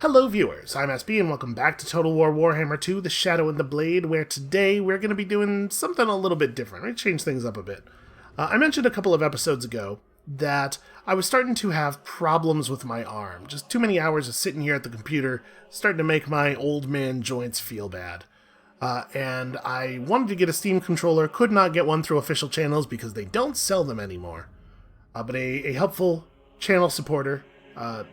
Hello viewers, I'm SB and welcome back to Total War Warhammer 2, The Shadow and the Blade, where today we're going to be doing something a little bit different. We change things up a bit. I mentioned a couple of episodes ago that I was starting to have problems with my arm. Just too many hours of sitting here at the computer, starting to make my old man joints feel bad. And I wanted to get a Steam controller, could not get one through official channels because they don't sell them anymore. But a helpful channel supporter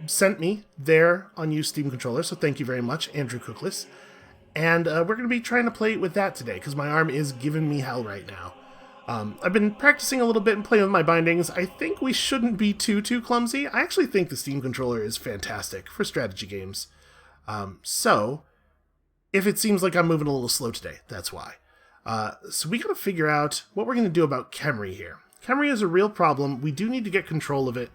sent me their unused Steam controller, so thank you very much, Andrew Cookless. And we're going to be trying to play with that today, because my arm is giving me hell right now. I've been practicing a little bit and playing with my bindings. I think we shouldn't be too clumsy. I actually think the Steam controller is fantastic for strategy games. So, if it seems like I'm moving a little slow today, that's why. So we got to figure out what we're going to do about Khemri here. Khemri is a real problem. We do need to get control of it.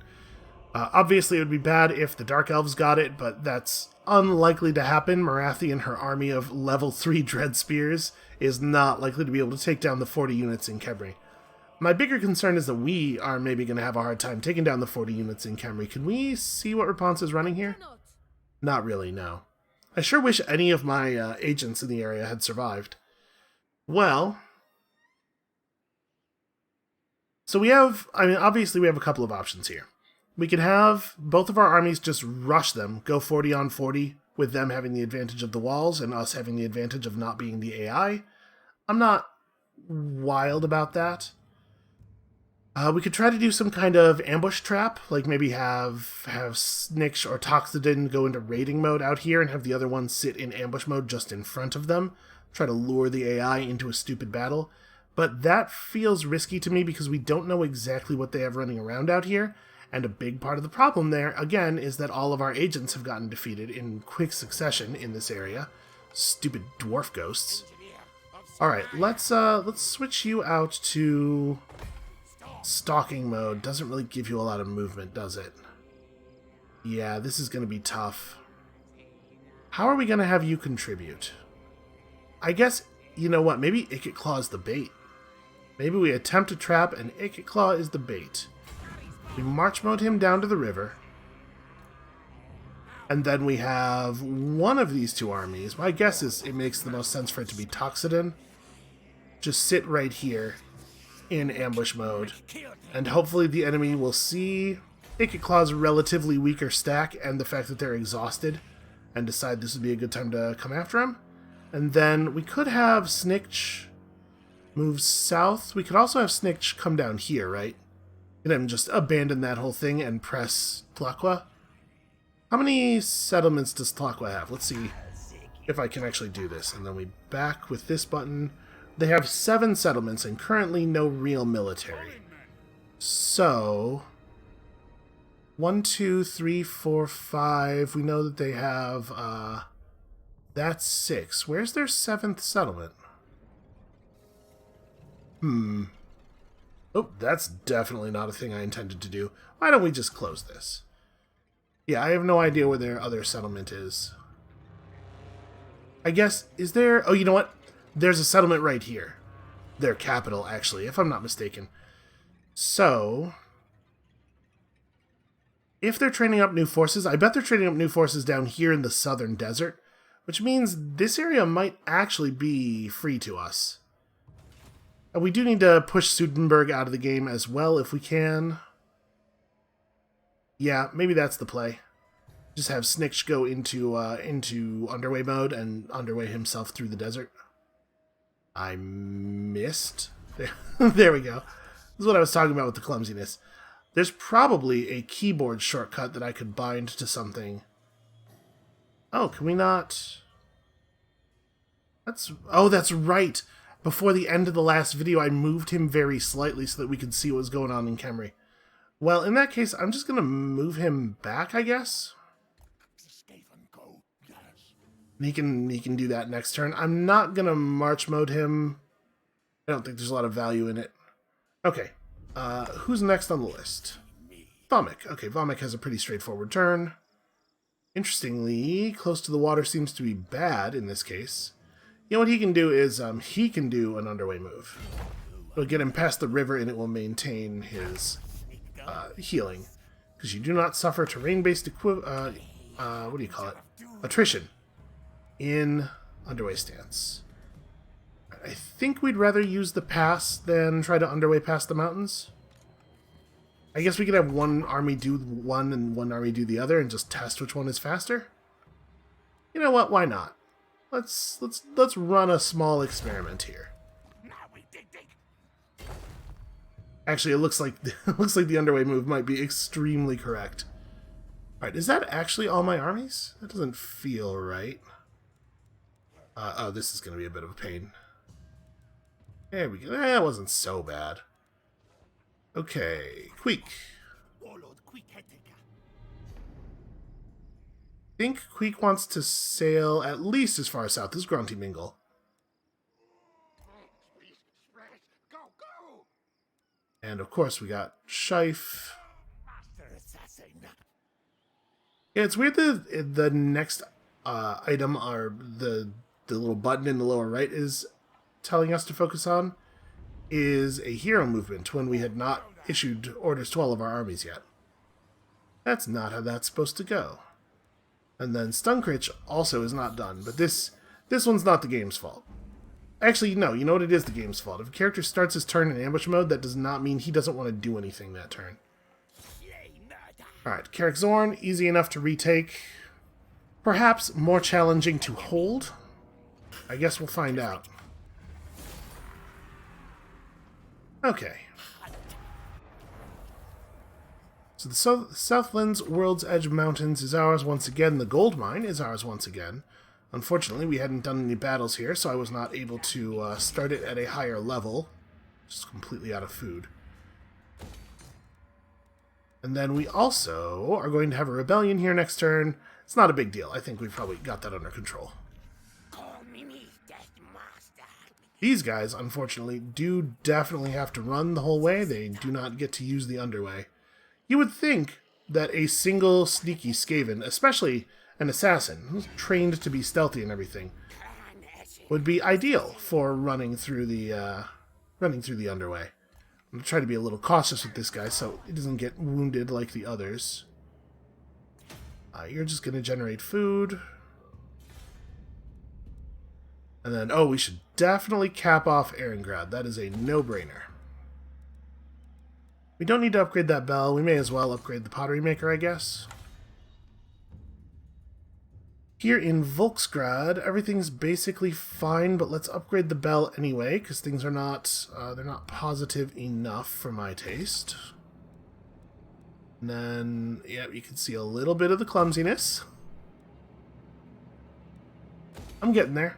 Obviously, it would be bad if the Dark Elves got it, but that's unlikely to happen. Marathi and her army of level 3 Dread Spears is not likely to be able to take down the 40 units in Khemri. My bigger concern is that we are maybe going to have a hard time taking down the 40 units in Khemri. Can we see what Rapunz is running here? Not really, no. I sure wish any of my agents in the area had survived. Well, so we have, obviously we have a couple of options here. We could have both of our armies just rush them, go 40 on 40, with them having the advantage of the walls and us having the advantage of not being the AI. I'm not wild about that. We could try to do some kind of ambush trap, like maybe have Sniksh or Toxodin go into raiding mode out here and have the other one sit in ambush mode just in front of them, try to lure the AI into a stupid battle. But that feels risky to me because we don't know exactly what they have running around out here. And a big part of the problem there, again, is that all of our agents have gotten defeated in quick succession in this area. Stupid dwarf ghosts. Alright, let's switch you out to stalking mode. Doesn't really give you a lot of movement, does it? Yeah, this is going to be tough. How are we going to have you contribute? I guess, you know what, maybe Ikit Claw is the bait. Maybe we attempt a trap and Ikit Claw is the bait. We march mode him down to the river. And then we have one of these two armies. My guess is it makes the most sense for it to be Toxodin. Just sit right here in ambush mode. And hopefully the enemy will see Ikit Claw's relatively weaker stack and the fact that they're exhausted and decide this would be a good time to come after him. And then we could have Sniksh move south. We could also have Sniksh come down here, right? And then just abandon that whole thing and press Tlaqua. How many settlements does Tlaqua have? Let's see if I can actually do this. And then we back with this button. They have 7 settlements and currently no real military. So 1, 2, 3, 4, 5. We know that they have that's 6. Where's their 7th settlement? Oh, that's definitely not a thing I intended to do. Why don't we just close this? Yeah, I have no idea where their other settlement is. I guess, is there... Oh, you know what? There's a settlement right here. Their capital, actually, if I'm not mistaken. So, if they're training up new forces, I bet they're training up new forces down here in the southern desert, which means this area might actually be free to us. And we do need to push Sudenburg out of the game as well if we can. Yeah, maybe that's the play. Just have Sniksh go into underway mode and underway himself through the desert. I missed. There we go. This is what I was talking about with the clumsiness. There's probably a keyboard shortcut that I could bind to something. Oh, can we not? Oh, that's right. Before the end of the last video, I moved him very slightly so that we could see what was going on in Khemri. Well, in that case, I'm just going to move him back, I guess. And he can do that next turn. I'm not going to march mode him. I don't think there's a lot of value in it. Okay. Who's next on the list? Vomik. Okay, Vomik has a pretty straightforward turn. Interestingly, close to the water seems to be bad in this case. You know what he can do is, he can do an underway move. It'll get him past the river and it will maintain his healing. Because you do not suffer terrain-based what do you call it? Attrition in underway stance. I think we'd rather use the pass than try to underway past the mountains. I guess we could have one army do one and one army do the other and just test which one is faster. You know what? Why not? Let's run a small experiment here. Actually, it looks like the underway move might be extremely correct. All right, is that actually all my armies? That doesn't feel right. Oh, this is going to be a bit of a pain. There we go. That wasn't so bad. Okay, Queek. I think Queek wants to sail at least as far south as Grunty Mingle. And of course we got Shife. Yeah, it's weird that the next item, or the little button in the lower right, is telling us to focus on is a hero movement when we had not issued orders to all of our armies yet. That's not how that's supposed to go. And then Stunkritch also is not done, but this one's not the game's fault. Actually, no, you know what, it is the game's fault. If a character starts his turn in ambush mode, that does not mean he doesn't want to do anything that turn. Alright, Carrick Zorn, easy enough to retake. Perhaps more challenging to hold? I guess we'll find out. Okay. So the Southlands World's Edge Mountains is ours once again. The gold mine is ours once again. Unfortunately, we hadn't done any battles here, so I was not able to start it at a higher level. Just completely out of food. And then we also are going to have a rebellion here next turn. It's not a big deal. I think we've probably got that under control. These guys, unfortunately, do definitely have to run the whole way. They do not get to use the underway. You would think that a single sneaky Skaven, especially an assassin who's trained to be stealthy and everything, would be ideal for running through the underway. I'm going to try to be a little cautious with this guy so he doesn't get wounded like the others. You're just going to generate food. And then, oh, we should definitely cap off Erengrad. That is a no-brainer. We don't need to upgrade that bell. We may as well upgrade the pottery maker, I guess. Here in Volksgrad, everything's basically fine, but let's upgrade the bell anyway, because things are not, they're not positive enough for my taste. And then, yeah, you can see a little bit of the clumsiness. I'm getting there.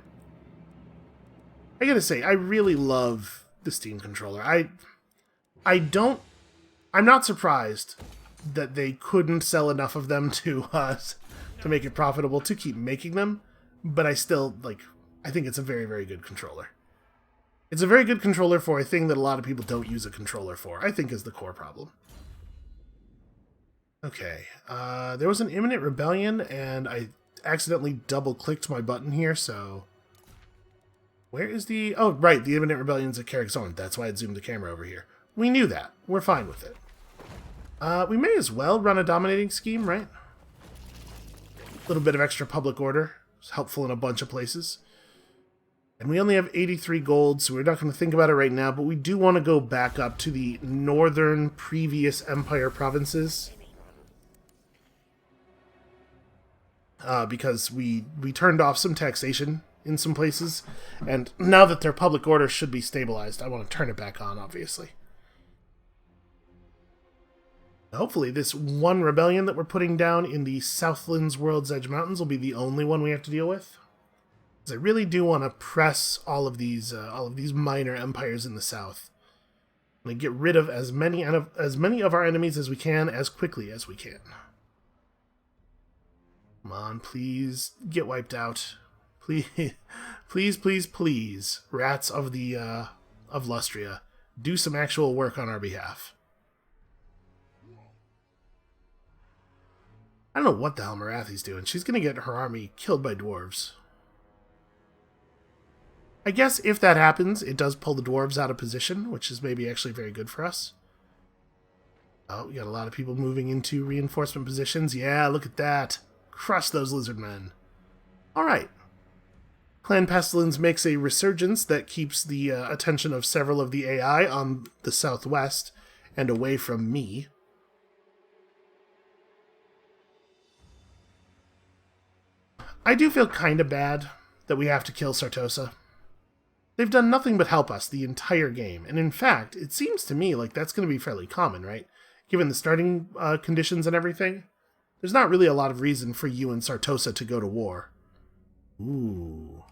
I gotta say, I really love the Steam controller. I'm not surprised that they couldn't sell enough of them to make it profitable to keep making them, but I think it's a very, very good controller. It's a very good controller for a thing that a lot of people don't use a controller for, I think is the core problem. Okay, there was an imminent rebellion, and I accidentally double-clicked my button here, so... Where is the... Oh, right, the imminent rebellion's at Carrick Zorn. That's why it zoomed the camera over here. We knew that. We're fine with it. We may as well run a dominating scheme, right? A little bit of extra public order. It's helpful in a bunch of places. And we only have 83 gold, so we're not going to think about it right now, but we do want to go back up to the northern previous Empire provinces. Because we turned off some taxation in some places, and now that their public order should be stabilized, I want to turn it back on, obviously. Hopefully this one rebellion that we're putting down in the Southlands World's Edge Mountains will be the only one we have to deal with. Because I really do want to press all of these minor empires in the south. And get rid of as many of our enemies as we can, as quickly as we can. Come on, please get wiped out. Please, please, please, please, rats of the of Lustria, do some actual work on our behalf. I don't know what the hell Marathi's doing. She's going to get her army killed by dwarves. I guess if that happens, it does pull the dwarves out of position, which is maybe actually very good for us. Oh, we got a lot of people moving into reinforcement positions. Yeah, look at that. Crush those lizard men. Alright. Clan Pestilence makes a resurgence that keeps the attention of several of the AI on the southwest and away from me. I do feel kind of bad that we have to kill Sartosa. They've done nothing but help us the entire game, and in fact, it seems to me like that's going to be fairly common, right? Given the starting conditions and everything. There's not really a lot of reason for you and Sartosa to go to war. Ooh.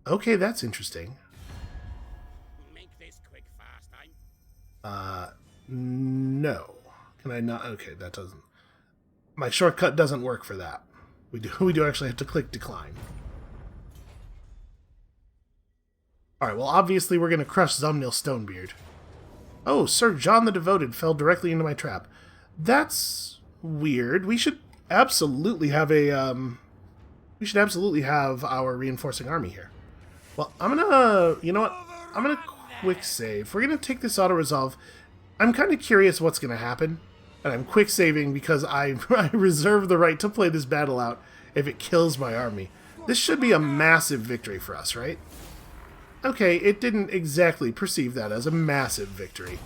Okay, that's interesting. Make this quick, fast, No. Can I not? Okay, that doesn't... My shortcut doesn't work for that. We do actually have to click decline. Alright, well obviously we're going to crush Zumnil Stonebeard. Oh, Sir John the Devoted fell directly into my trap. That's weird. We should absolutely have a, we should absolutely have our reinforcing army here. Well, I'm gonna, you know what? I'm gonna quick save. We're gonna take this auto-resolve. I'm kind of curious what's gonna happen. And I'm quick saving because I reserve the right to play this battle out if it kills my army. This should be a massive victory for us, right? Okay, it didn't exactly perceive that as a massive victory.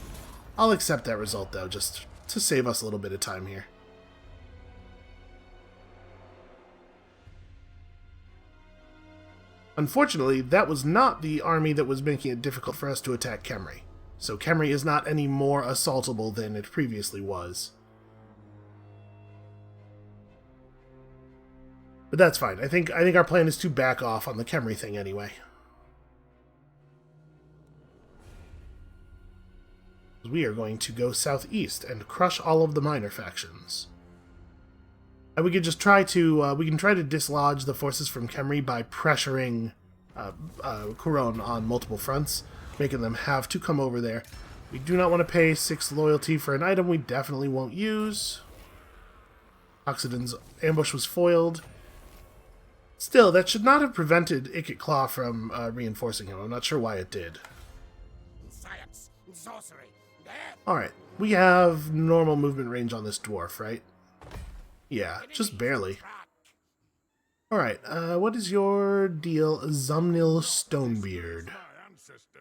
I'll accept that result, though, just to save us a little bit of time here. Unfortunately, that was not the army that was making it difficult for us to attack Khemri. So Khemri is not any more assaultable than it previously was. But that's fine. I think our plan is to back off on the Khemri thing anyway. We are going to go southeast and crush all of the minor factions. And we could just try to we can try to dislodge the forces from Khemri by pressuring Couronne on multiple fronts, making them have to come over there. We do not want to pay 6 loyalty for an item we definitely won't use. Oxidon's ambush was foiled. Still, that should not have prevented Ikit Claw from reinforcing him. I'm not sure why it did. Science, sorcery. Alright, we have normal movement range on this dwarf, right? Yeah, just barely. Alright, what is your deal, Zumnil Stonebeard?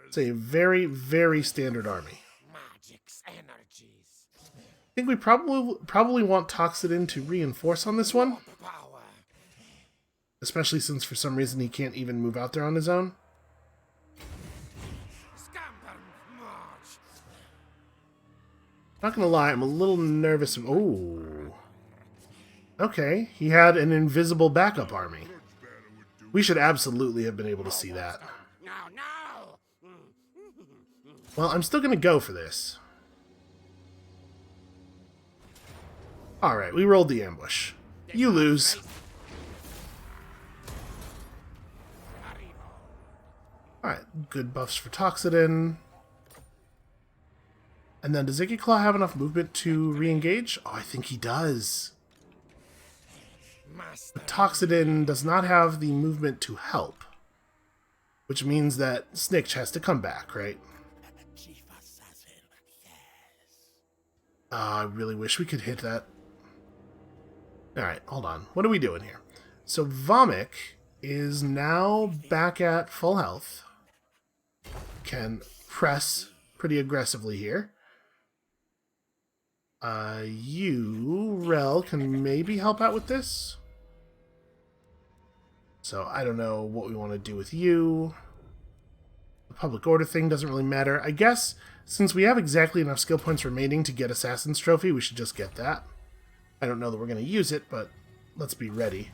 It's a very, very standard army. I think we probably want Toxidin to reinforce on this one. Especially since for some reason he can't even move out there on his own. Not gonna lie, I'm a little nervous. Oh. Okay, he had an invisible backup army. We should absolutely have been able to see that. Well, I'm still gonna go for this. Alright, we rolled the ambush. You lose. Alright, good buffs for Toxidin. And then does Ikit Claw have enough movement to re-engage? Oh, I think he does. But Toxidin does not have the movement to help. Which means that Snitch has to come back, right? I really wish we could hit that. Alright, hold on. What are we doing here? So Vomik is now back at full health. Can press pretty aggressively here. You, Rel, can maybe help out with this. So I don't know what we want to do with you. The public order thing doesn't really matter. I guess since we have exactly enough skill points remaining to get Assassin's Trophy, we should just get that. I don't know that we're going to use it, but let's be ready.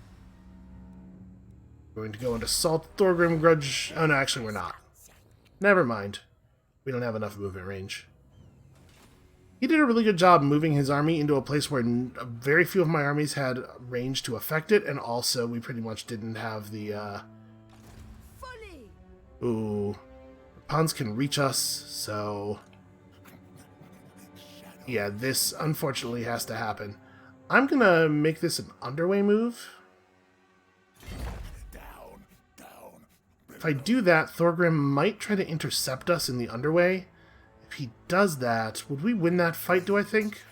We're going to go into Salt Thorgrim Grudge. Oh no, actually we're not. Never mind. We don't have enough movement range. He did a really good job moving his army into a place where very few of my armies had range to affect it, and also we pretty much didn't have the, Ooh. Pawns can reach us, so... Yeah, this unfortunately has to happen. I'm gonna make this an underway move. If I do that, Thorgrim might try to intercept us in the underway. If he does that, would we win that fight, do I think?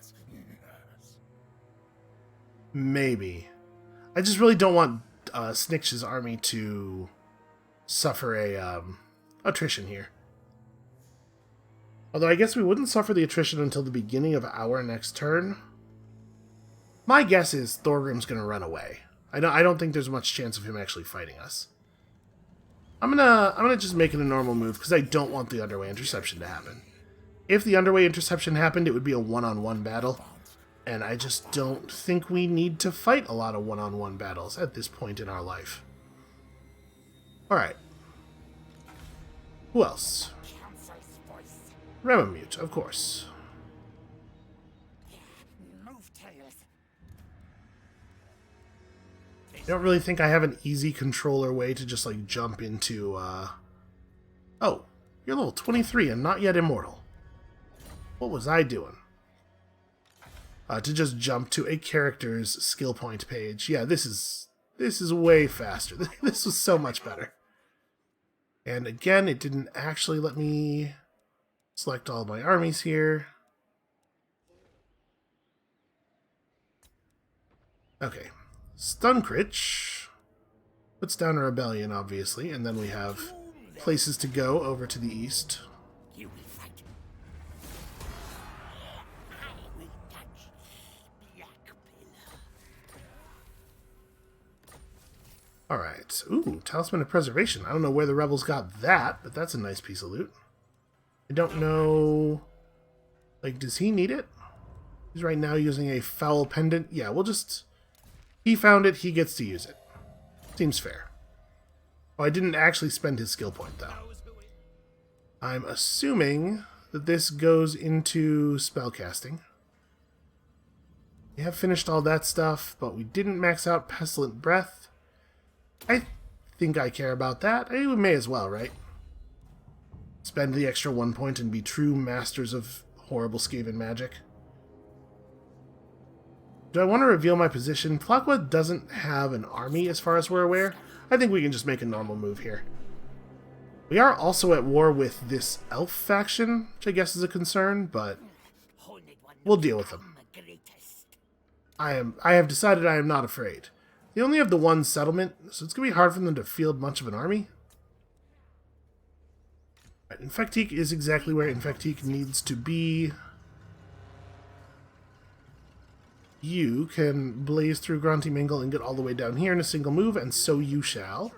Maybe. I just really don't want Snitch's army to suffer a attrition here. Although I guess we wouldn't suffer the attrition until the beginning of our next turn. My guess is Thorgrim's going to run away. I don't think there's much chance of him actually fighting us. I'm gonna just make it a normal move because I don't want the underway interception to happen. If the underway interception happened, it would be a one-on-one battle, and I just don't think we need to fight a lot of one-on-one battles at this point in our life. All right. Who else? Remamute, of course. I don't really think I have an easy controller way to just, like, jump into, Oh, you're level 23 and not yet immortal. What was I doing? To just jump to a character's skill point page. Yeah, this is way faster. This was so much better. And again, it didn't actually let me select all my armies here. Okay. Stunkritch puts down a rebellion, obviously, and then we have places to go over to the east. You will fight. I will touch Black Pillar. Alright. Ooh, Talisman of Preservation. I don't know where the rebels got that, but that's a nice piece of loot. I don't know... Like, does he need it? He's right now using a foul pendant. Yeah, we'll just... He found it, he gets to use it. Seems fair. Oh, I didn't actually spend his skill point, though. I'm assuming that this goes into spellcasting. We have finished all that stuff, but we didn't max out Pestilent Breath. I think I care about that. I mean, we may as well, right? Spend the extra 1 point and be true masters of horrible Skaven magic. Do I want to reveal my position? Tlaqua doesn't have an army as far as we're aware. I think we can just make a normal move here. We are also at war with this elf faction, which I guess is a concern, but we'll deal with them. I have decided I am not afraid. They only have the one settlement, so it's going to be hard for them to field much of an army. Right, Infectique is exactly where Infectique needs to be. You can blaze through Grunty Mingle and get all the way down here in a single move, and so you shall.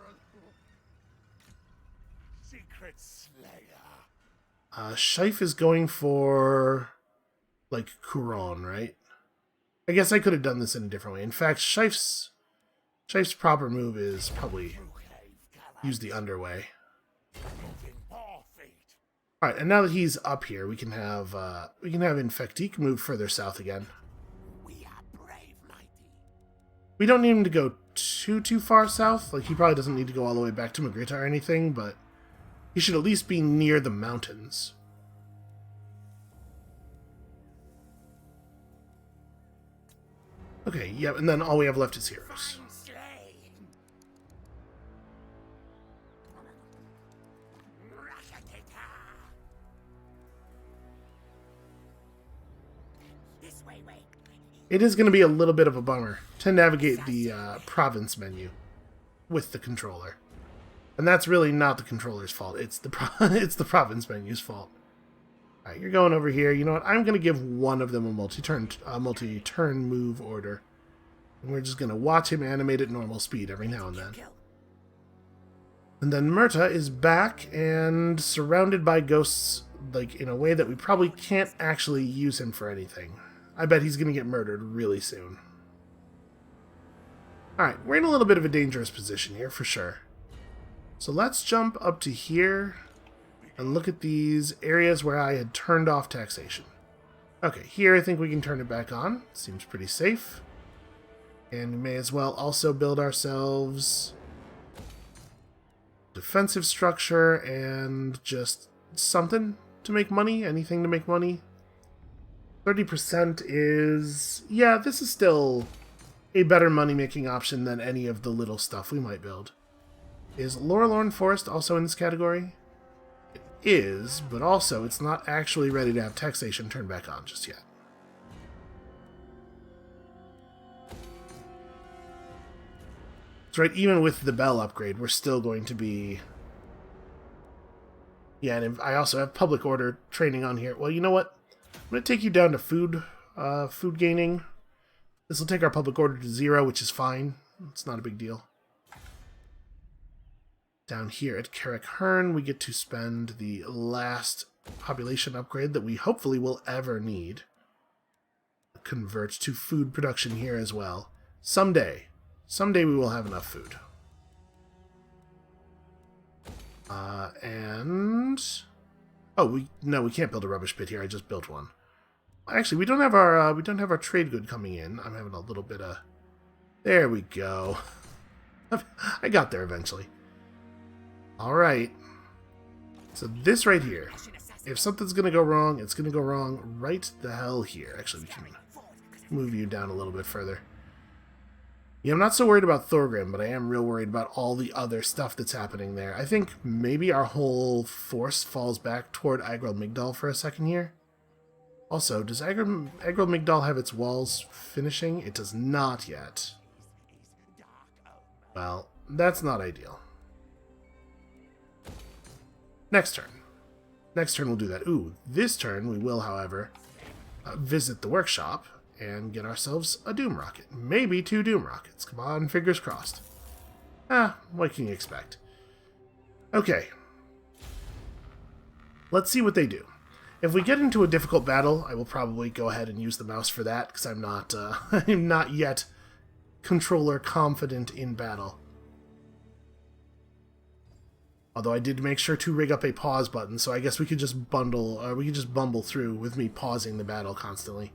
Secret Slayer. Shife is going for, like, Kuron, right? I guess I could have done this in a different way. In fact, Shife's proper move is probably use the underway. Alright, and now that he's up here, we can have Infectique move further south again. We don't need him to go too far south. Like, he probably doesn't need to go all the way back to Magritta or anything, but he should at least be near the mountains. Okay, yep, and then all we have left is heroes. It is going to be a little bit of a bummer to navigate the province menu with the controller. And that's really not the controller's fault. It's the it's the province menu's fault. Alright, you're going over here. You know what? I'm going to give one of them a multi-turn move order. And we're just going to watch him animate at normal speed every now and then. And then Murta is back and surrounded by ghosts, like, in a way that we probably can't actually use him for anything. I bet he's going to get murdered really soon. Alright, we're in a little bit of a dangerous position here, for sure. So let's jump up to here and look at these areas where I had turned off taxation. Okay, here I think we can turn it back on. Seems pretty safe. And we may as well also build ourselves defensive structure and just something to make money. Anything to make money. 30% is... yeah, this is still a better money-making option than any of the little stuff we might build. Is Lorelorn Forest also in this category? It is, but also it's not actually ready to have taxation turned back on just yet. That's right, even with the bell upgrade, we're still going to be... Yeah, and I also have public order training on here. Well, you know what? I'm going to take you down to food gaining. This will take our public order to 0, which is fine. It's not a big deal. Down here at Carrick Hearn, we get to spend the last population upgrade that we hopefully will ever need. Convert to food production here as well. Someday we will have enough food. And... Oh, we can't build a rubbish pit here. I just built one. Actually, we don't have our trade good coming in. I'm having a little bit of... There we go. I got there eventually. Alright. So this right here. If something's going to go wrong, it's going to go wrong right the hell here. Actually, we can move you down a little bit further. Yeah, I'm not so worried about Thorgrim, but I am real worried about all the other stuff that's happening there. I think maybe our whole force falls back toward Agrel Migdal for a second here. Also, does Agrel Migdal have its walls finishing? It does not yet. Well, that's not ideal. Next turn. Next turn we'll do that. Ooh, this turn we will, however, visit the workshop and get ourselves a Doom Rocket. Maybe 2 Doom Rockets. Come on, fingers crossed. What can you expect? Okay. Let's see what they do. If we get into a difficult battle, I will probably go ahead and use the mouse for that, because I'm not yet controller confident in battle. Although I did make sure to rig up a pause button, so I guess we could just bumble through with me pausing the battle constantly.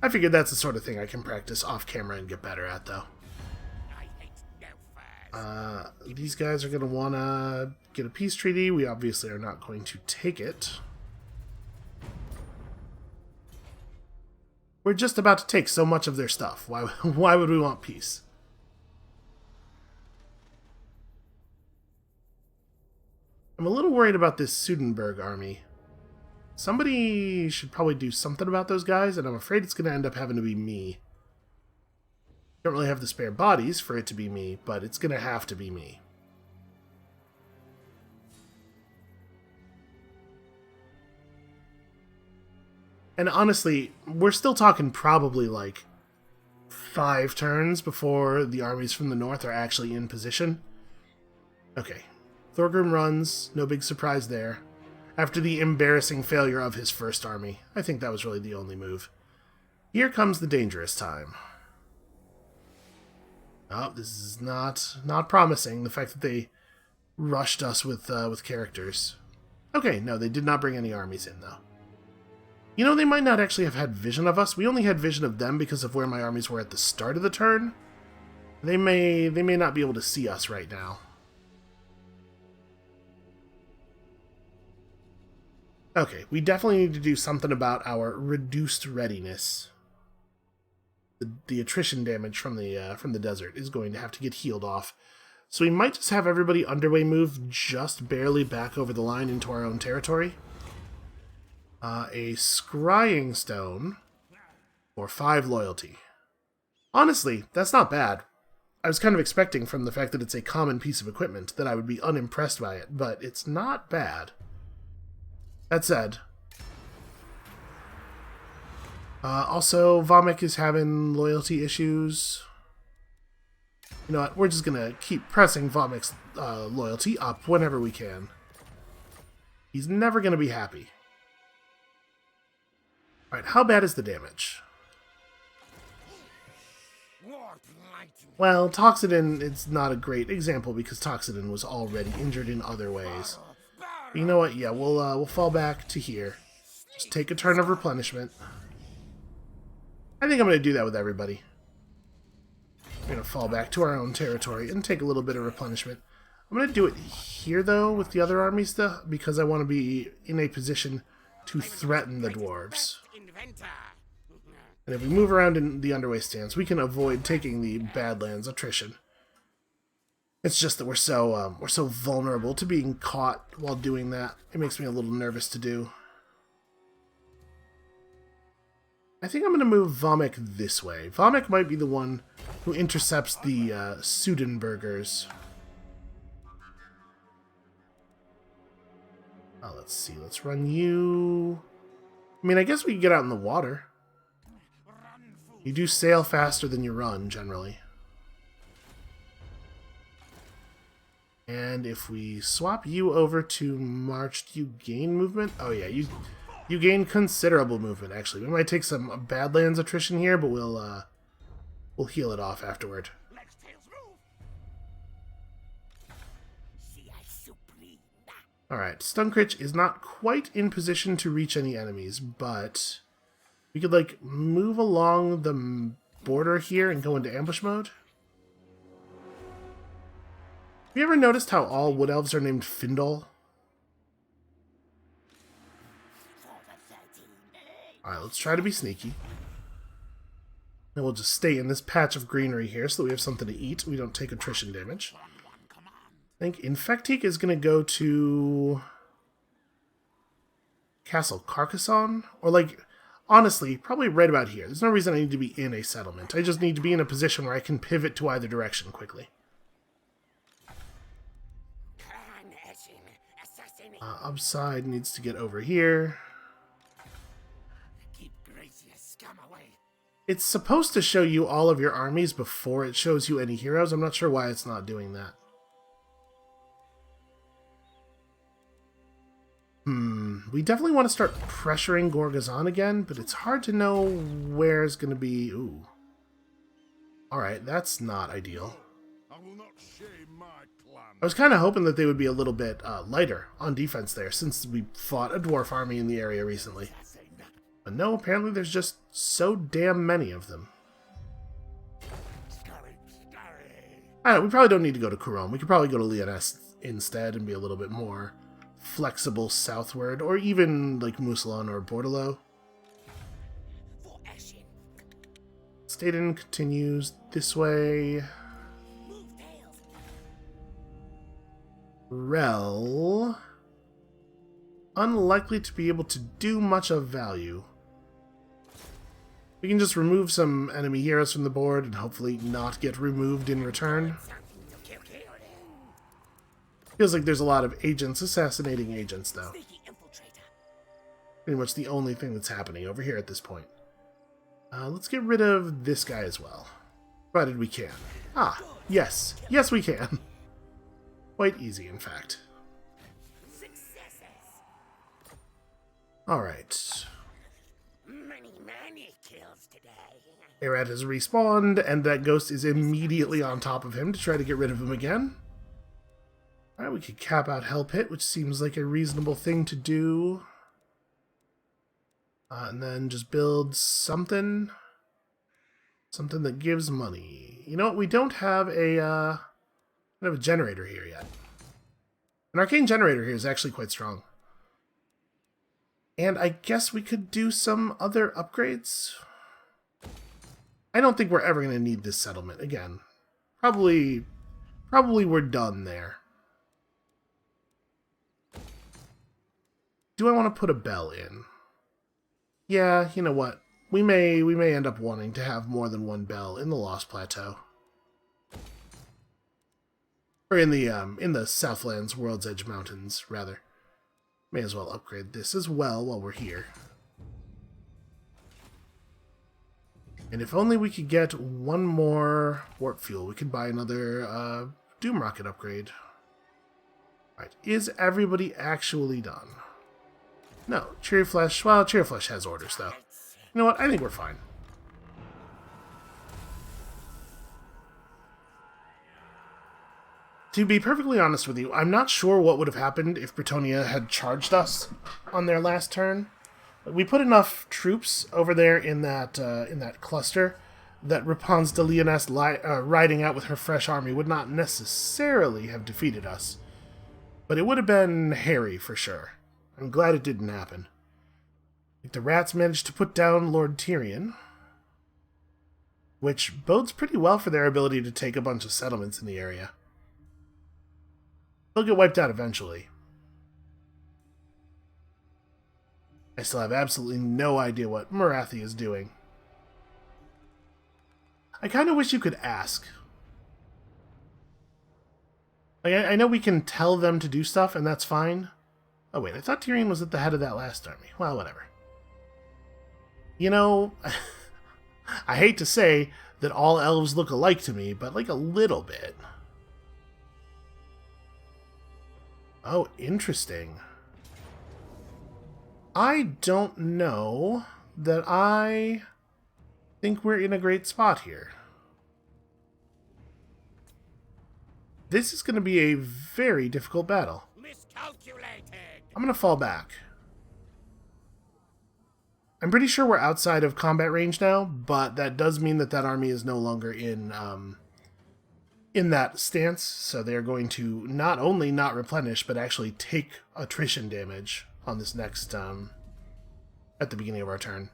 I figured that's the sort of thing I can practice off camera and get better at, though. These guys are going to want to get a peace treaty. We obviously are not going to take it. We're just about to take so much of their stuff. Why would we want peace? I'm a little worried about this Sudenburg army. Somebody should probably do something about those guys, and I'm afraid it's going to end up having to be me. Don't really have the spare bodies for it to be me, but it's going to have to be me. And honestly, we're still talking probably like 5 turns before the armies from the north are actually in position. Okay. Thorgrim runs, no big surprise there. After the embarrassing failure of his first army. I think that was really the only move. Here comes the dangerous time. Oh, this is not promising, the fact that they rushed us with characters. Okay, no, they did not bring any armies in, though. You know, they might not actually have had vision of us. We only had vision of them because of where my armies were at the start of the turn. They may not be able to see us right now. Okay, we definitely need to do something about our reduced readiness. The attrition damage from the desert is going to have to get healed off. So we might just have everybody underway move just barely back over the line into our own territory. A scrying stone for 5 loyalty. Honestly, that's not bad. I was kind of expecting, from the fact that it's a common piece of equipment, that I would be unimpressed by it, but it's not bad. That said, also, Vomek is having loyalty issues. You know what, we're just going to keep pressing Vomek's loyalty up whenever we can. He's never going to be happy. Alright, how bad is the damage? Well, Toxodon, it's not a great example because Toxodon was already injured in other ways. But you know what? Yeah, we'll fall back to here. Just take a turn of replenishment. I think I'm going to do that with everybody. We're going to fall back to our own territory and take a little bit of replenishment. I'm going to do it here, though, with the other armies, though, because I want to be in a position to threaten the dwarves. And if we move around in the underway stance, we can avoid taking the Badlands attrition. It's just that we're so vulnerable to being caught while doing that. It makes me a little nervous to do. I think I'm going to move Vomek this way. Vomek might be the one who who intercepts the Sudenburgers. Let's see. Let's run you. I mean, I guess we can get out in the water. You do sail faster than you run, generally. And if we swap you over to March, do you gain movement? Oh yeah, you gain considerable movement, actually. We might take some Badlands attrition here, but we'll heal it off afterward. Alright, Stunkritch is not quite in position to reach any enemies, but we could, like, move along the border here and go into ambush mode. Have you ever noticed how all Wood Elves are named Findle? Alright, let's try to be sneaky. And we'll just stay in this patch of greenery here so that we have something to eat. We don't take attrition damage. I think Infectique is going to go to Castle Carcassonne, or, like, honestly, probably right about here. There's no reason I need to be in a settlement. I just need to be in a position where I can pivot to either direction quickly. Upside needs to get over here. It's supposed to show you all of your armies before it shows you any heroes. I'm not sure why it's not doing that. We definitely want to start pressuring Gorgazon again, but it's hard to know where it's going to be. Ooh. Alright, that's not ideal. I was kind of hoping that they would be a little bit lighter on defense there, since we fought a dwarf army in the area recently. But no, apparently there's just so damn many of them. We probably don't need to go to Couronne. We could probably go to Lyonesse instead and be a little bit more flexible southward, or even like Mousillon or Bordelot. Staden continues this way. Rel, unlikely to be able to do much of value. We can just remove some enemy heroes from the board and hopefully not get removed in return. Feels like there's a lot of agents assassinating agents, though. Pretty much the only thing that's happening over here at this point. Let's get rid of this guy as well. Provided we can. Ah, yes. Yes, we can. Quite easy, in fact. Alright. Arad has respawned, and that ghost is immediately on top of him to try to get rid of him again. Alright, we could cap out Hell Pit, which seems like a reasonable thing to do. And then just build something. Something that gives money. You know what? We don't have a generator here yet. An arcane generator here is actually quite strong. And I guess we could do some other upgrades. I don't think we're ever going to need this settlement again. Probably we're done there. Do I want to put a bell in? Yeah, you know what? We may end up wanting to have more than one bell in the Lost Plateau. Or in the Southlands World's Edge Mountains, rather. May as well upgrade this as well while we're here. And if only we could get one more warp fuel, we could buy another Doom Rocket upgrade. Alright, is everybody actually done? No, Cheery Flesh, well, Cheery Flesh has orders, though. You know what, I think we're fine. To be perfectly honest with you, I'm not sure what would have happened if Bretonnia had charged us on their last turn. We put enough troops over there in that cluster that Rapunzel de Lyonesse riding out with her fresh army would not necessarily have defeated us. But it would have been hairy for sure. I'm glad it didn't happen. The rats managed to put down Lord Tyrion, which bodes pretty well for their ability to take a bunch of settlements in the area. They'll get wiped out eventually. I still have absolutely no idea what Marathi is doing. I kind of wish you could ask. Like, I know we can tell them to do stuff, and that's fine. Oh, wait, I thought Tyrion was at the head of that last army. Well, whatever. You know, I hate to say that all elves look alike to me, but like a little bit. Oh, interesting. I don't know that I think we're in a great spot here. This is going to be a very difficult battle. Miscalculated. I'm going to fall back. I'm pretty sure we're outside of combat range now, but that does mean that that army is no longer in that stance, so they're going to not only not replenish, but actually take attrition damage on this next, at the beginning of our turn.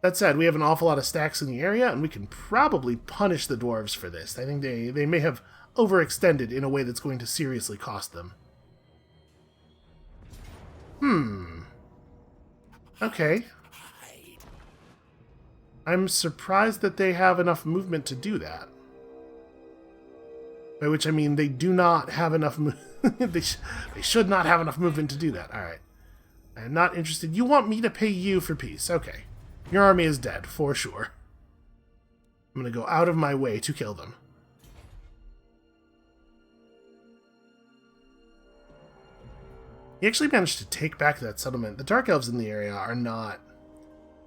That said, we have an awful lot of stacks in the area, and we can probably punish the dwarves for this. I think they may have overextended in a way that's going to seriously cost them. Okay. I'm surprised that they have enough movement to do that. By which I mean they do not have enough they should not have enough movement to do that. Alright. I am not interested. You want me to pay you for peace. Okay. Your army is dead, for sure. I'm going to go out of my way to kill them. He actually managed to take back that settlement. The Dark Elves in the area are not...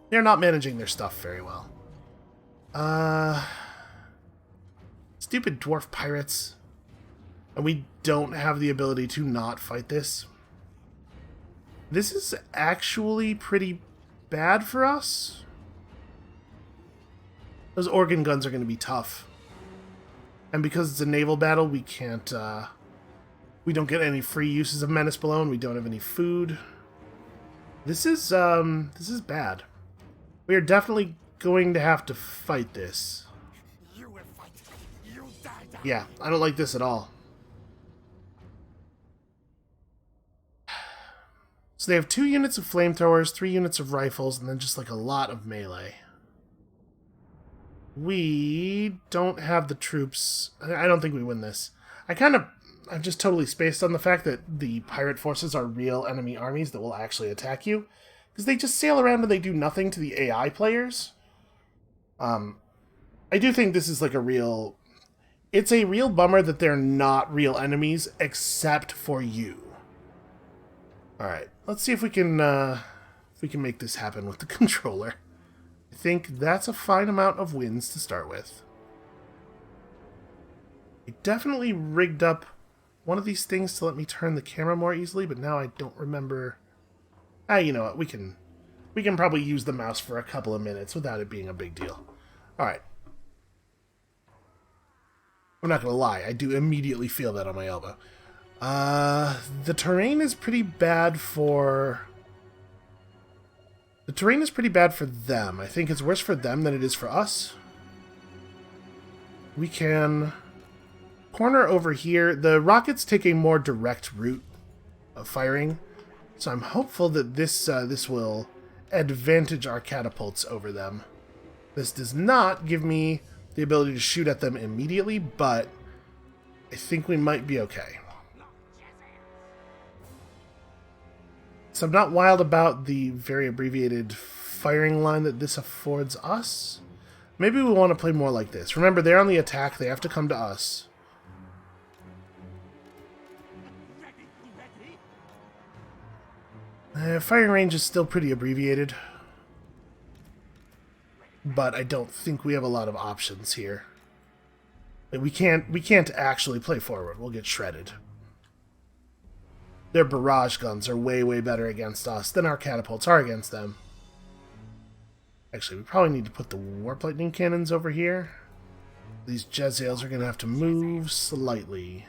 They're not managing their stuff very well. Stupid dwarf pirates. And we don't have the ability to not fight this. This is actually pretty bad for us. Those organ guns are going to be tough. And because it's a naval battle, we can't... we don't get any free uses of Menace Below, and we don't have any food. This is bad. We are definitely going to have to fight this. You will fight. You die. Yeah, I don't like this at all. So they have 2 units of flamethrowers, 3 units of rifles, and then just like a lot of melee. We don't have the troops. I don't think we win this. I've just totally spaced on the fact that the pirate forces are real enemy armies that will actually attack you. Because they just sail around and they do nothing to the AI players. I do think this is like a real... It's a real bummer that they're not real enemies, except for you. Alright, let's see if we can make this happen with the controller. I think that's a fine amount of wins to start with. I definitely rigged up one of these things to let me turn the camera more easily, but now I don't remember... you know what, we can probably use the mouse for a couple of minutes without it being a big deal. Alright. I'm not gonna lie, I do immediately feel that on my elbow. The terrain is pretty bad for... The terrain is pretty bad for them. I think it's worse for them than it is for us. We can... corner over here. The rockets take a more direct route of firing, so I'm hopeful that this will advantage our catapults over them. This does not give me the ability to shoot at them immediately, but I think we might be okay. So I'm not wild about the very abbreviated firing line that this affords us. Maybe we want to play more like this. Remember, they're on the attack. They have to come to us. Firing range is still pretty abbreviated, but I don't think we have a lot of options here. Like, we can't actually play forward. We'll get shredded. Their barrage guns are way, way better against us than our catapults are against them. Actually, we probably need to put the warp lightning cannons over here. These Jezzails are going to have to move slightly.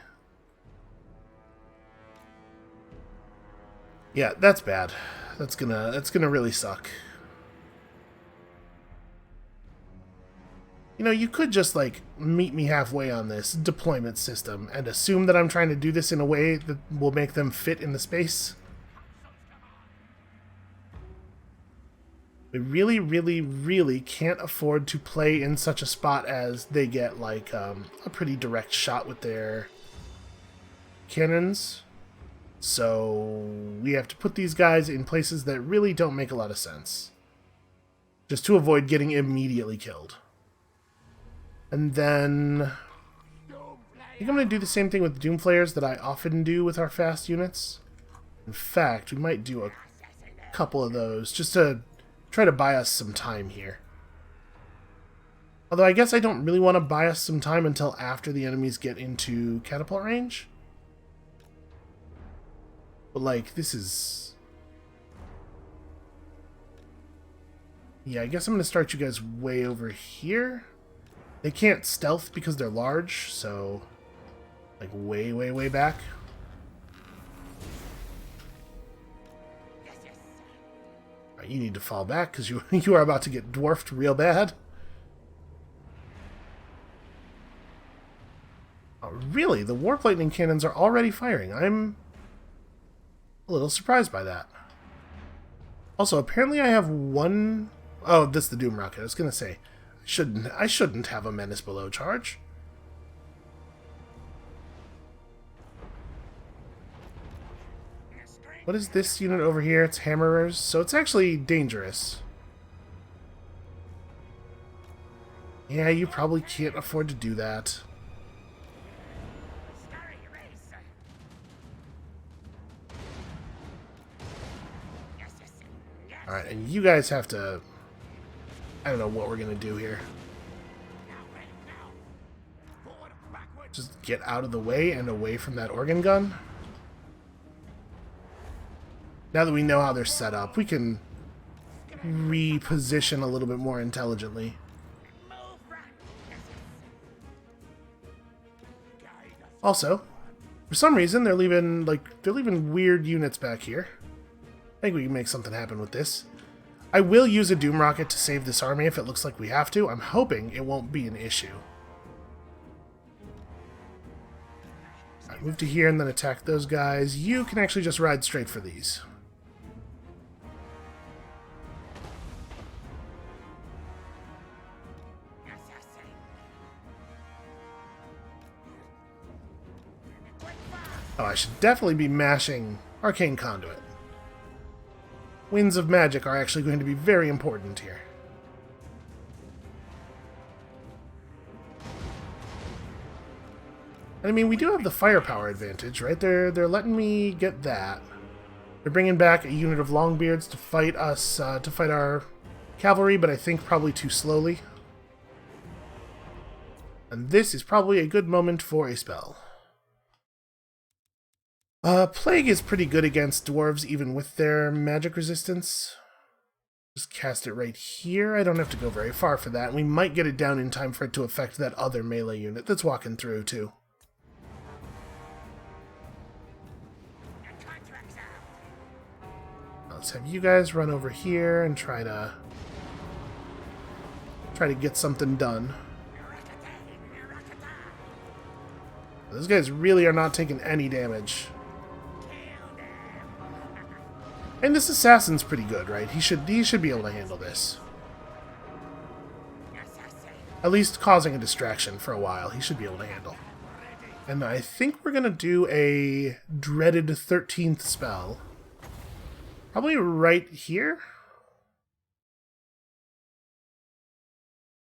Yeah, that's bad. That's gonna really suck. You know, you could just, like, meet me halfway on this deployment system and assume that I'm trying to do this in a way that will make them fit in the space. We really, really, really can't afford to play in such a spot as they get, like, a pretty direct shot with their cannons. So we have to put these guys in places that really don't make a lot of sense, just to avoid getting immediately killed. And then I think I'm going to do the same thing with Doomflayers that I often do with our fast units. In fact, we might do a couple of those just to try to buy us some time here. Although I guess I don't really want to buy us some time until after the enemies get into catapult range. But, like, this is... Yeah, I guess I'm going to start you guys way over here. They can't stealth because they're large, so... Like, way, way, way back. Right, you need to fall back because you are about to get dwarfed real bad. Oh, really? The Warp Lightning cannons are already firing. I'm a little surprised by that. Also, apparently I have one... Oh, this is the Doom Rocket. I was going to say, I shouldn't have a Menace below charge. What is this unit over here? It's Hammerers, so it's actually dangerous. Yeah, you probably can't afford to do that. Alright, and you guys have to... I don't know what we're going to do here. Just get out of the way and away from that organ gun. Now that we know how they're set up, we can reposition a little bit more intelligently. Also, for some reason, they're leaving weird units back here. I think we can make something happen with this. I will use a Doom Rocket to save this army if it looks like we have to. I'm hoping it won't be an issue. Alright, move to here and then attack those guys. You can actually just ride straight for these. Oh, I should definitely be mashing Arcane Conduit. Winds of Magic are actually going to be very important here. And I mean, we do have the firepower advantage, right? They're letting me get that. They're bringing back a unit of Longbeards to fight us, to fight our cavalry, but I think probably too slowly. And this is probably a good moment for a spell. Plague is pretty good against dwarves, even with their magic resistance. Just cast it right here. I don't have to go very far for that. We might get it down in time for it to affect that other melee unit that's walking through, too. Let's have you guys run over here and try to get something done. Those guys really are not taking any damage. And this assassin's pretty good, right? He should be able to handle this. At least causing a distraction for a while, he should be able to handle. And I think we're gonna do a dreaded 13th spell. Probably right here?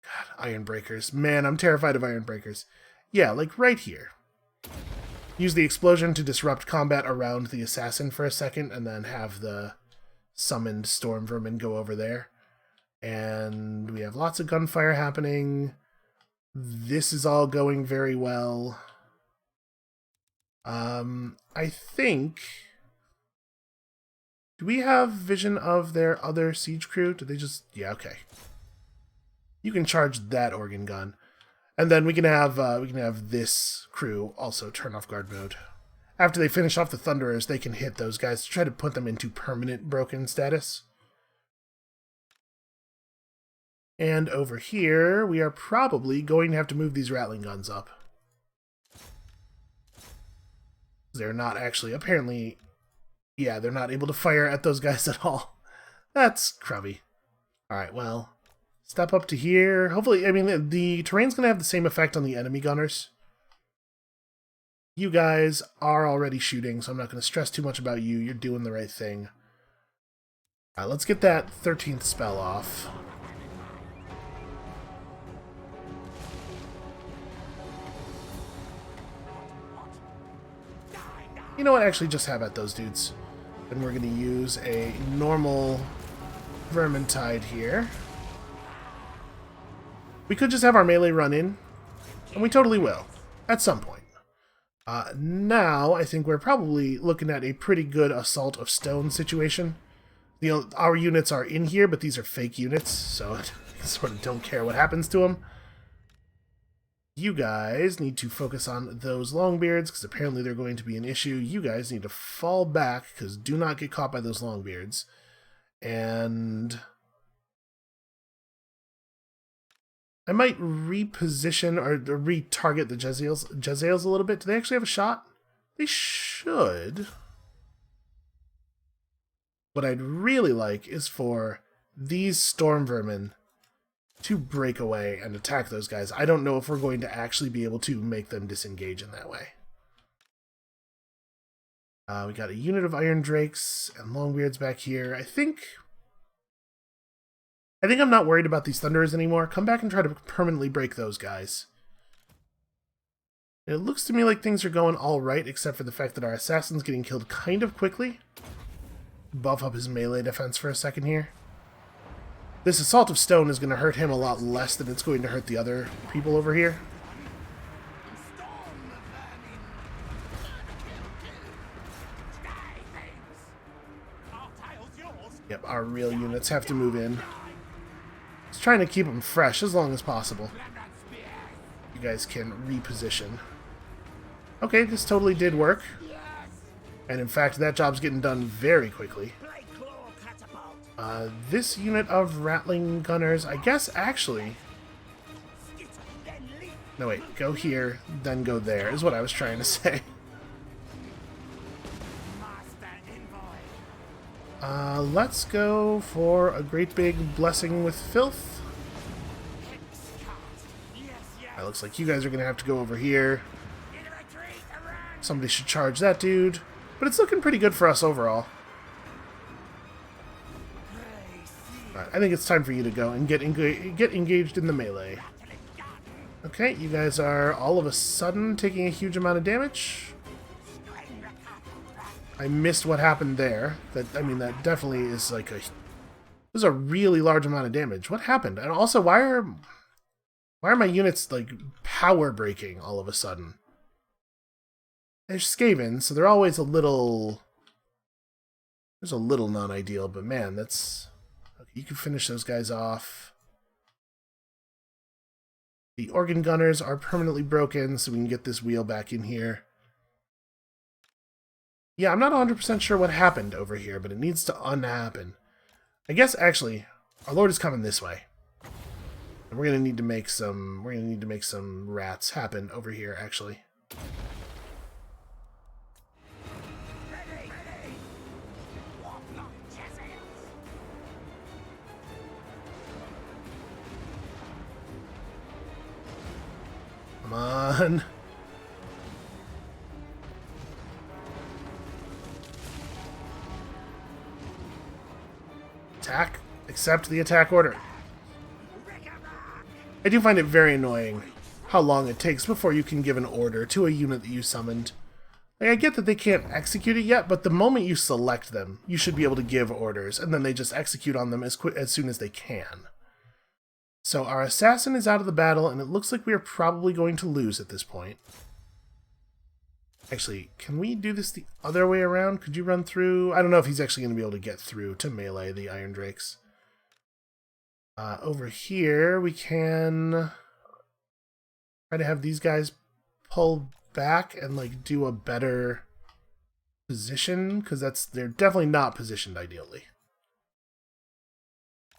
God, Iron Breakers. Man, I'm terrified of Iron Breakers. Yeah, like right here. Use the explosion to disrupt combat around the assassin for a second, and then have the summoned storm vermin go over there. And we have lots of gunfire happening. This is all going very well. I think... Do we have vision of their other siege crew? Did they just... Yeah, okay. You can charge that organ gun. And then we can have this crew also turn off guard mode. After they finish off the Thunderers, they can hit those guys to try to put them into permanent broken status. And over here, we are probably going to have to move these rattling guns up. They're not actually, apparently, yeah, they're not able to fire at those guys at all. That's crummy. Alright, well, step up to here. Hopefully, I mean, the terrain's going to have the same effect on the enemy gunners. You guys are already shooting, so I'm not going to stress too much about you. You're doing the right thing. Alright, let's get that 13th spell off. You know what? Actually, just have at those dudes. And we're going to use a normal Vermintide here. We could just have our melee run in, and we totally will, at some point. Now, I think we're probably looking at a pretty good Assault of Stone situation. You know, our units are in here, but these are fake units, so I sort of don't care what happens to them. You guys need to focus on those Longbeards, because apparently they're going to be an issue. You guys need to fall back, because do not get caught by those Longbeards. And I might reposition or retarget the Jezzails a little bit. Do they actually have a shot? They should. What I'd really like is for these Storm Vermin to break away and attack those guys. I don't know if we're going to actually be able to make them disengage in that way. We got a unit of Iron Drakes and Longbeards back here. I think I'm not worried about these Thunderers anymore. Come back and try to permanently break those guys. It looks to me like things are going alright, except for the fact that our Assassin's getting killed kind of quickly. Buff up his melee defense for a second here. This Assault of Stone is going to hurt him a lot less than it's going to hurt the other people over here. Yep, our real units have to move in. Just trying to keep them fresh as long as possible. You guys can reposition. Okay, this totally did work. And in fact, that job's getting done very quickly. This unit of Rattling Gunners, I guess actually... No, wait, go here, then go there, is what I was trying to say. Let's go for a great big blessing with filth. It looks like you guys are going to have to go over here. Somebody should charge that dude. But it's looking pretty good for us overall. Alright, I think it's time for you to go and get engaged in the melee. Okay, you guys are all of a sudden taking a huge amount of damage. I missed what happened there. That definitely is like a... This is a really large amount of damage. What happened? And also, why are my units, like, power breaking all of a sudden? They're Skaven, so they're always a little... There's a little non-ideal, but man, that's... Okay, you can finish those guys off. The organ gunners are permanently broken, so we can get this wheel back in here. Yeah, I'm not 100% sure what happened over here, but it needs to unhappen. I guess, actually, our Lord is coming this way. And we're gonna need to make some rats happen over here, actually. Come on. Attack. Accept the attack order. I do find it very annoying how long it takes before you can give an order to a unit that you summoned. Like, I get that they can't execute it yet, but the moment you select them, you should be able to give orders, and then they just execute on them as soon as they can. So our assassin is out of the battle, and it looks like we are probably going to lose at this point. Actually, can we do this the other way around? Could you run through? I don't know if he's actually going to be able to get through to melee the Iron Drakes. Over here, we can try to have these guys pull back and like do a better position, because they're definitely not positioned ideally.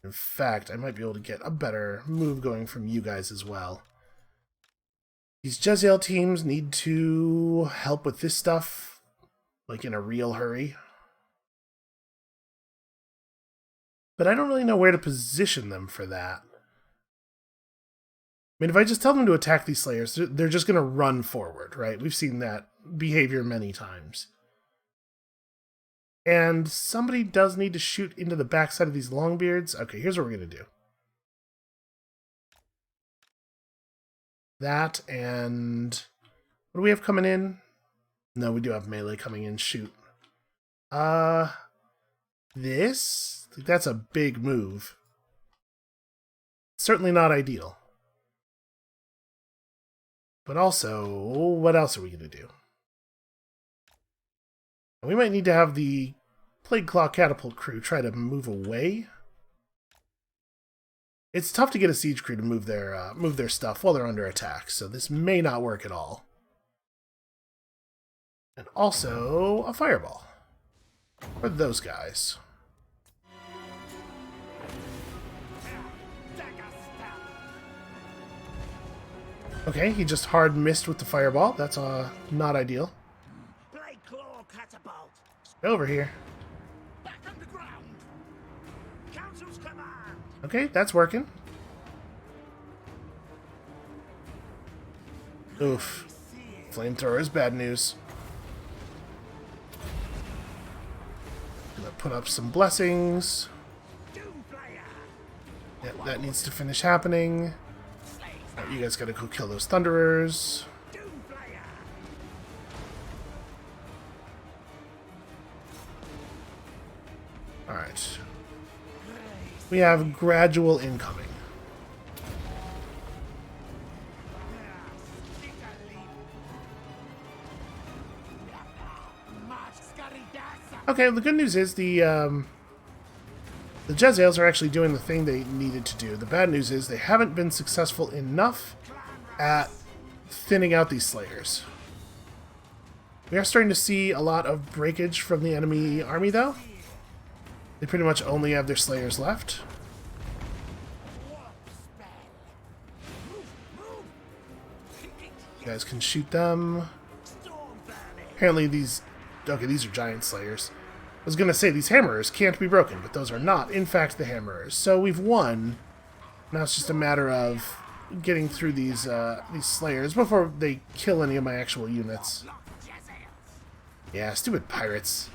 In fact, I might be able to get a better move going from you guys as well. These Jezzail teams need to help with this stuff, like in a real hurry. but I don't really know where to position them for that. I mean, if I just tell them to attack these Slayers, they're just going to run forward, right? We've seen that behavior many times. And somebody does need to shoot into the backside of these Longbeards. Okay, here's what we're going to do. That and... what do we have coming in? No, we do have melee coming in. Shoot. This? I think that's a big move. Certainly not ideal. But also, what else are we going to do? We might need to have the Plague Claw Catapult crew try to move away. It's tough to get a siege crew to move their stuff while they're under attack, so this may not work at all. And also a fireball for those guys. Okay, he just hard missed with the fireball. That's not ideal. Get over here. Okay, that's working. Oof. Flamethrower is bad news. Gonna put up some blessings. Yeah, that needs to finish happening. Right, you guys gotta go kill those Thunderers. Alright. We have gradual incoming. Okay, the good news is the Jezzails are actually doing the thing they needed to do. The bad news is they haven't been successful enough at thinning out these Slayers. We are starting to see a lot of breakage from the enemy army, though. They pretty much only have their Slayers left. You guys can shoot them. Apparently these... okay, these are giant Slayers. I was going to say these Hammerers can't be broken, but those are not, in fact, the Hammerers. So we've won. Now it's just a matter of getting through these Slayers before they kill any of my actual units. Yeah, stupid pirates.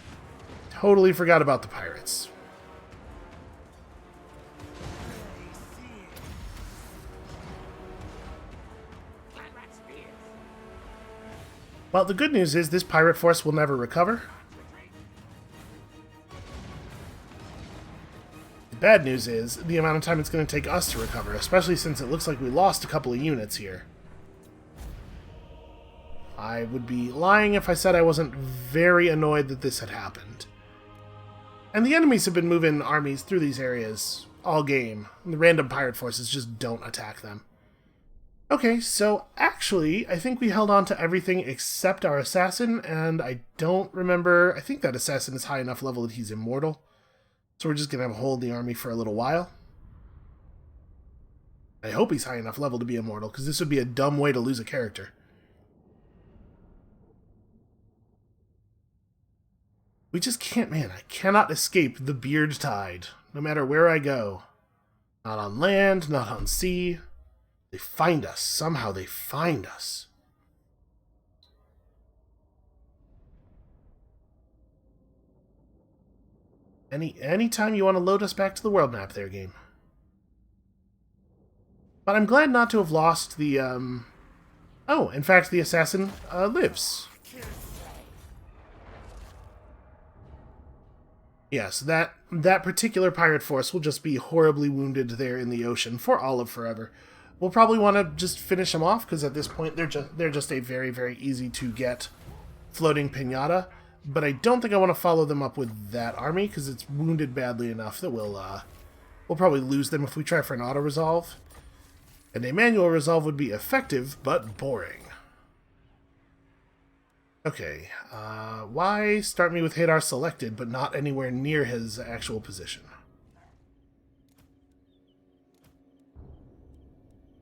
Totally forgot about the pirates. Well, the good news is this pirate force will never recover. The bad news is the amount of time it's going to take us to recover, especially since it looks like we lost a couple of units here. I would be lying if I said I wasn't very annoyed that this had happened. And the enemies have been moving armies through these areas all game. And the random pirate forces just don't attack them. Okay, so actually, I think we held on to everything except our assassin, and I don't remember... I think that assassin is high enough level that he's immortal. So we're just going to hold the army for a little while. I hope he's high enough level to be immortal, because this would be a dumb way to lose a character. We just can't, man, I cannot escape the Beard Tide, no matter where I go. Not on land, not on sea. They find us. Somehow they find us. Anytime you want to load us back to the world map there, game. But I'm glad not to have lost the, oh, in fact, the assassin lives. Yes, that particular pirate force will just be horribly wounded there in the ocean for all of forever. We'll probably want to just finish them off, because at this point they're just a very, very easy to get floating pinata. But I don't think I want to follow them up with that army, because it's wounded badly enough that we'll probably lose them if we try for an auto-resolve. And a manual resolve would be effective, but boring. Okay, why start me with Hadar selected, but not anywhere near his actual position?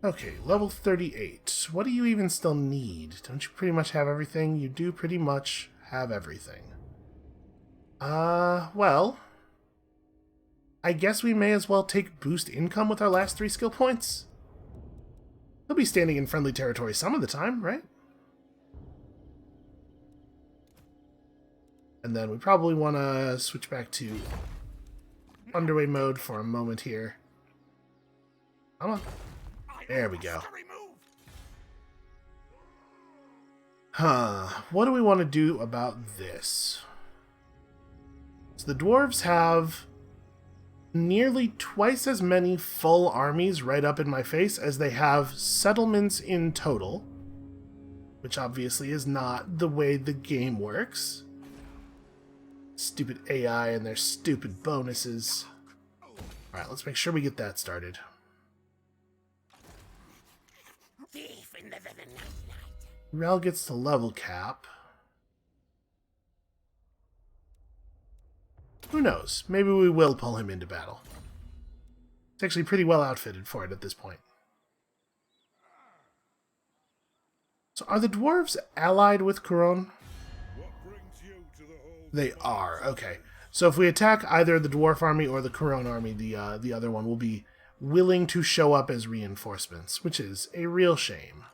Okay, level 38. What do you even still need? Don't you pretty much have everything? You do pretty much have everything. Well... I guess we may as well take boost income with our last 3 skill points. He'll be standing in friendly territory some of the time, right? And then we probably want to switch back to underway mode for a moment here. Come on. There we go. What do we want to do about this? So the dwarves have nearly twice as many full armies right up in my face as they have settlements in total, which obviously is not the way the game works. Stupid AI and their stupid bonuses. Alright, let's make sure we get that started. Rel gets to level cap. Who knows? Maybe we will pull him into battle. It's actually pretty well outfitted for it at this point. So are the dwarves allied with Couronne? They are, okay. So if we attack either the dwarf army or the Couronne army, the other one will be willing to show up as reinforcements, which is a real shame.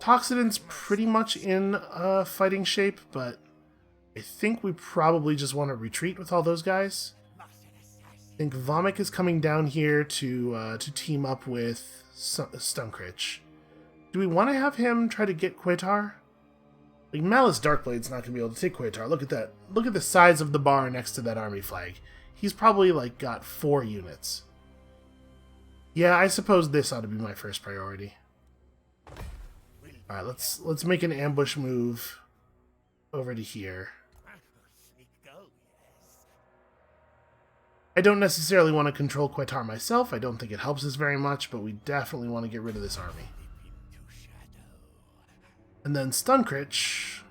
Toxidant's pretty much in fighting shape, but I think we probably just want to retreat with all those guys. I think Vomik is coming down here to team up with Stunkritch. Do we want to have him try to get Quatar? Like, Malice Darkblade's not going to be able to take Quatar. Look at that. Look at the size of the bar next to that army flag. He's probably, like, got 4 units. Yeah, I suppose this ought to be my first priority. Alright, let's make an ambush move over to here. I don't necessarily want to control Quatar myself. I don't think it helps us very much, but we definitely want to get rid of this army. And then Stunkritch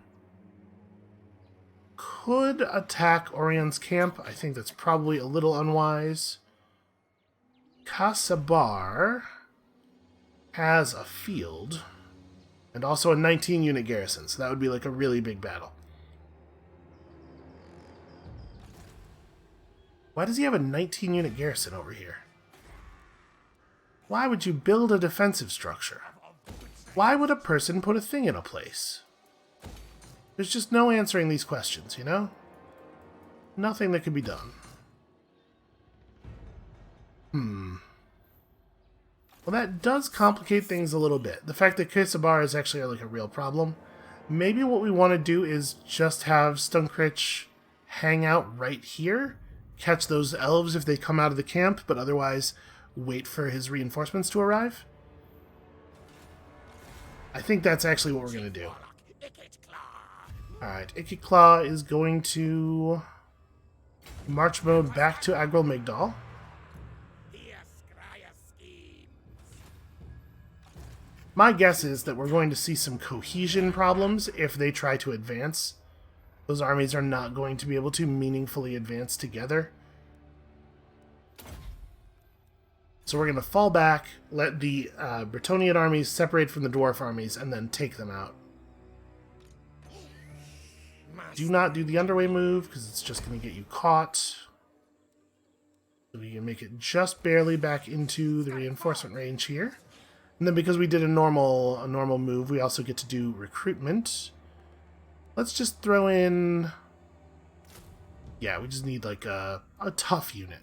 could attack Orion's camp. I think that's probably a little unwise. Kasabar has a field and also a 19-unit garrison, so that would be like a really big battle. Why does he have a 19-unit garrison over here? Why would you build a defensive structure? Why would a person put a thing in a place? There's just no answering these questions, you know? Nothing that could be done. Well, that does complicate things a little bit. The fact that Kasabar is actually like a real problem. Maybe what we want to do is just have Stunkritch hang out right here, catch those elves if they come out of the camp, but otherwise wait for his reinforcements to arrive. I think that's actually what we're going to do. Alright, Ikiclaw is going to march mode back to Agrel Migdal. My guess is that we're going to see some cohesion problems if they try to advance. Those armies are not going to be able to meaningfully advance together. So we're going to fall back, let the Bretonnian armies separate from the dwarf armies, and then take them out. Do not do the underway move, because it's just going to get you caught. So we can make it just barely back into the reinforcement range here. And then because we did a normal move, we also get to do recruitment. Let's just throw in... Yeah, we just need like a tough unit.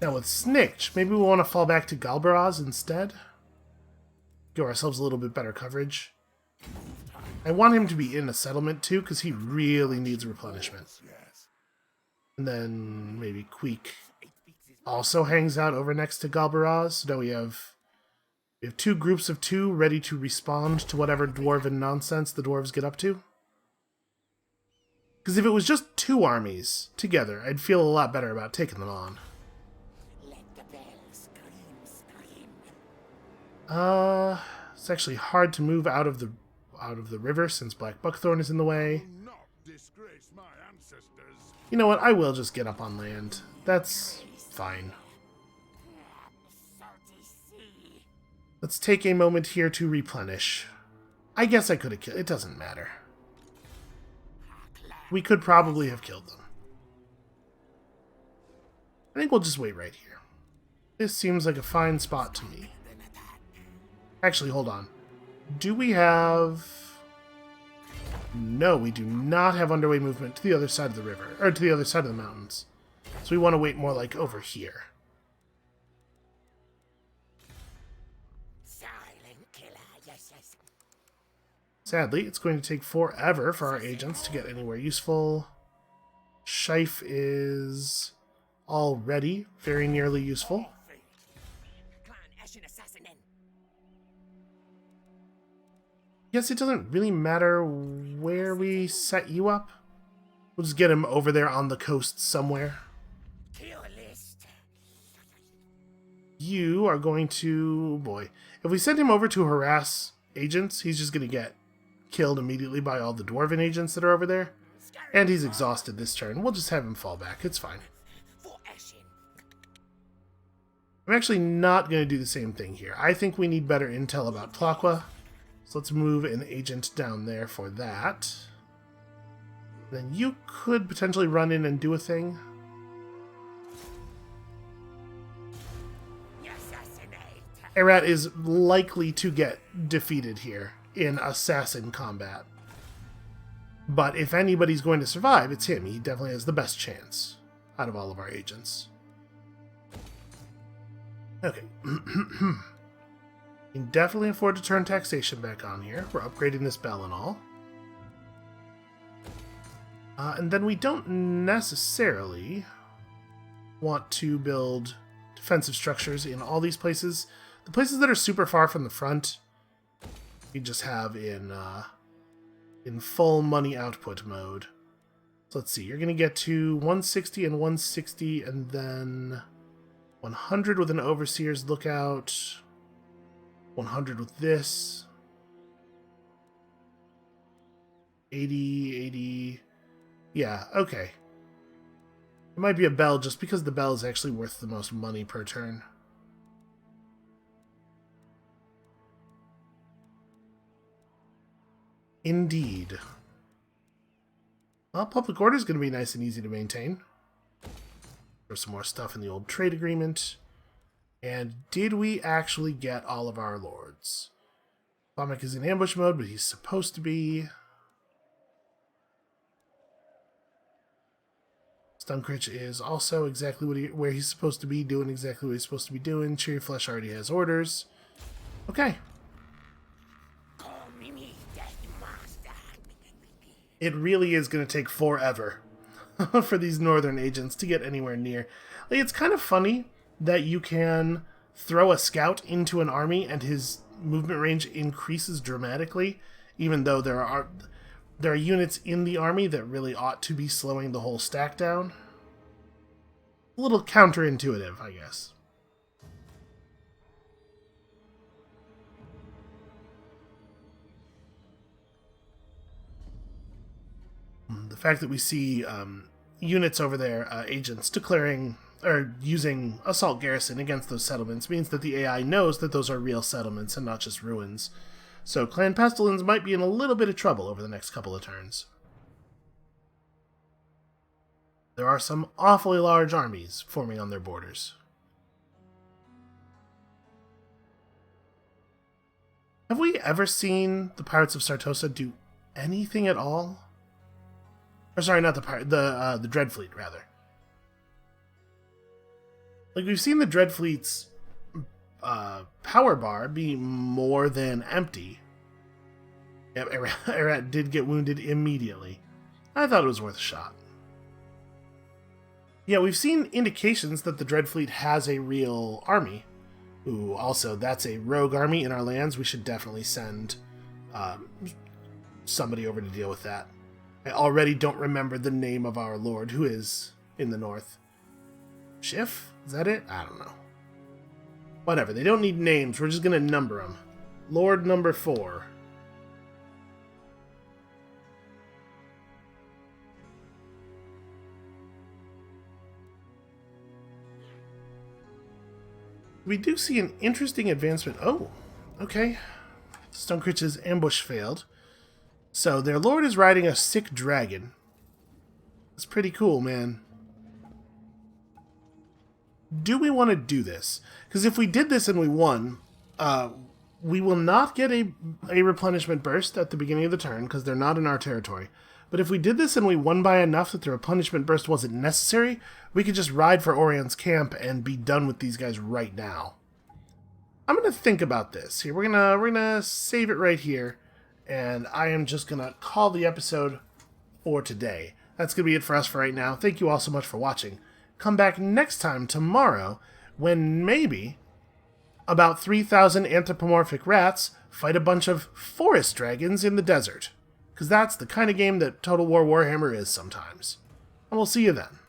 Now with Snikch, maybe we want to fall back to Galbaraz instead. Give ourselves a little bit better coverage. I want him to be in a settlement too, because he really needs replenishment. And then maybe Queek also hangs out over next to Galbaraz. So now we have 2 groups of 2 ready to respond to whatever dwarven nonsense the dwarves get up to. Because if it was just 2 armies together, I'd feel a lot better about taking them on. It's actually hard to move out of the river since Black Buckthorn is in the way. You know what? I will just get up on land. That's fine. Let's take a moment here to replenish. I guess I could have killed. It doesn't matter. we could probably have killed them. I think we'll just wait right here. This seems like a fine spot to me. Actually, hold on. Do we have... No, we do not have underway movement to the other side of the river, or to the other side of the mountains. So we want to wait more like over here. Silent killer, yes, yes. Sadly, it's going to take forever for our agents to get anywhere useful. Scheif is already very nearly useful. Guess it doesn't really matter where we set you up. We'll just get him over there on the coast somewhere. You are going to... Boy, if we send him over to harass agents, he's just going to get killed immediately by all the dwarven agents that are over there. And he's exhausted this turn. We'll just have him fall back. It's fine. I'm actually not going to do the same thing here. I think we need better intel about Tlaqua. So let's move an agent down there for that. Then you could potentially run in and do a thing. Erat is likely to get defeated here in assassin combat. But if anybody's going to survive, it's him. He definitely has the best chance out of all of our agents. Okay. We can definitely afford to turn taxation back on here. We're upgrading this bell and all. And then we don't necessarily want to build defensive structures in all these places. The places that are super far from the front, we just have in full money output mode. So let's see, you're going to get to 160 and 160, and then 100 with an Overseer's Lookout, 100 with this, 80, 80, yeah, okay. It might be a bell just because the bell is actually worth the most money per turn. Indeed. Well, public order is going to be nice and easy to maintain. There's some more stuff in the old trade agreement. And did we actually get all of our lords? Bomek is in ambush mode, but he's supposed to be. Stunkritch is also exactly where he's supposed to be, doing exactly what he's supposed to be doing. Cheery Flesh already has orders. Okay. It really is going to take forever for these northern agents to get anywhere near. Like, it's kind of funny that you can throw a scout into an army and his movement range increases dramatically, even though there are units in the army that really ought to be slowing the whole stack down. A little counterintuitive, I guess. The fact that we see units over there, agents, declaring or using assault garrison against those settlements means that the AI knows that those are real settlements and not just ruins. So Clan Pestilens might be in a little bit of trouble over the next couple of turns. There are some awfully large armies forming on their borders. Have we ever seen the Pirates of Sartosa do anything at all? Or sorry, not the pirate, the Dreadfleet, rather. Like, we've seen the Dreadfleet's power bar be more than empty. Erat did get wounded immediately. I thought it was worth a shot. Yeah, we've seen indications that the Dreadfleet has a real army. Ooh, also, that's a rogue army in our lands. We should definitely send somebody over to deal with that. I already don't remember the name of our lord who is in the north. Schiff? Is that it? I don't know. Whatever, they don't need names. We're just going to number them. Lord number 4. We do see an interesting advancement. Oh, okay. Stunkritch's ambush failed. So their lord is riding a sick dragon. It's pretty cool, man. Do we want to do this? Because if we did this and we won, we will not get a replenishment burst at the beginning of the turn, because they're not in our territory. But if we did this and we won by enough that the replenishment burst wasn't necessary, we could just ride for Orion's camp and be done with these guys right now. I'm going to think about this. Here, we're gonna save it right here, and I am just going to call the episode for today. That's going to be it for us for right now. Thank you all so much for watching. Come back next time, tomorrow, when maybe about 3,000 anthropomorphic rats fight a bunch of forest dragons in the desert. Because that's the kind of game that Total War Warhammer is sometimes. And we'll see you then.